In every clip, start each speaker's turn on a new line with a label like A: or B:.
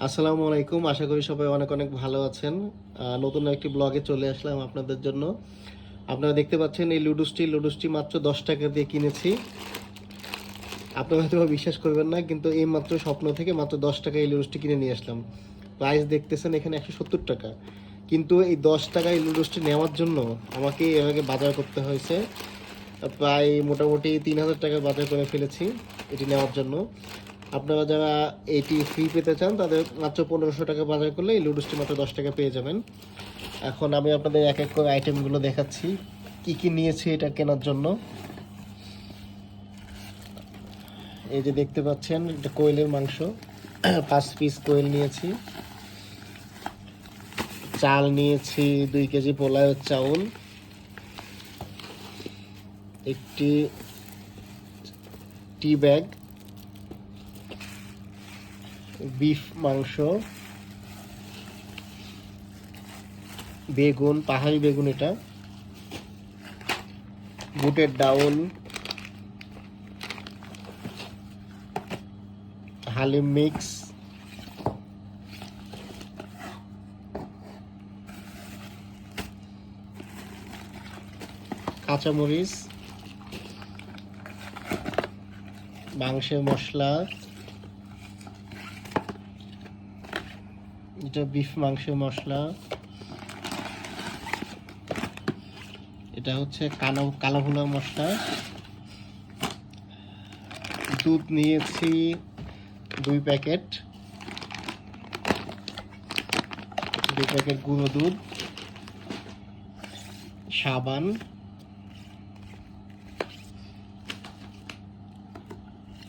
A: আসসালামু আলাইকুম, আশা করি সবাই অনেক অনেক ভালো আছেন। নতুন একটি ব্লগে চলে আসলাম আপনাদের জন্য। আপনারা দেখতে পাচ্ছেন এই লুডুসটি মাত্র 10 টাকা দিয়ে কিনেছি। আপনারা হয়তো বিশ্বাস করবেন না, কিন্তু এই মাত্র স্বপ্ন থেকে মাত্র 10 টাকা এই লুডুসটি কিনে নিয়ে আসলাম। প্রাইস দেখতেছেন এখানে 170 টাকা, কিন্তু এই 10 টাকা এই লুডুসটি নেওয়ার জন্য আমাকে এভাবে বাজার করতে হয়েছে। প্রায় মোটামুটি 3000 টাকার বাজার করে ফেলেছি এটি নেওয়ার জন্য। আপনারা যারা এটি ফ্রি পেতে চান তাদের মাত্র 1500 টাকা বাজার করলে এই লুডুসটি মাত্র 10 টাকা পেয়ে যাবেন। এখন আমি আপনাদের এক এক করে আইটেমগুলো দেখাচ্ছি কি কি নিয়েছি এটা কেনার জন্য। এই যে দেখতে পাচ্ছেন, এটা কোয়েলের মাংস, 5 পিস কোয়েল নিয়েছি। চাল নিয়েছি 2 কেজি পোলাওয়ের চাউল, একটি টি ব্যাগ বিফ মাংস, বেগুন, পাহাড়ি বেগুন, এটা বুটের ডাউল, হালিম মিক্স, কাঁচামরিচ, মাংসের মশলা, এটা বিফ মাংসের মশলা, এটা হচ্ছে কালো ভুনা মশলা, দুধ নিয়েছি 2 প্যাকেট, গুঁড়ো দুধ, সাবান,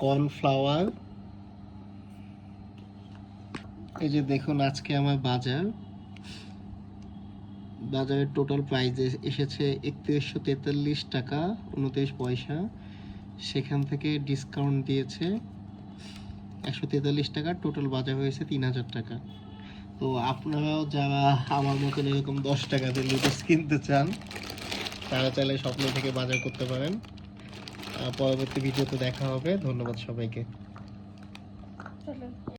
A: কর্নফ্লাওয়ার। এই যে দেখুন আজকে আমার বাজারের টোটাল প্রাইস এসেছে 3143 টাকা 29 পয়সা। সেখান থেকে ডিসকাউন্ট দিয়েছে 143 টাকা, টোটাল বাজার হয়েছে 3000 টাকা। তো আপনারাও যারা আমার মতন এরকম 10 টাকা দিয়ে লুডুস কিনতে চান তারা চাইলে স্বপ্ন থেকে বাজার করতে পারেন। পরবর্তী ভিডিওতে দেখা হবে। ধন্যবাদ সবাইকে।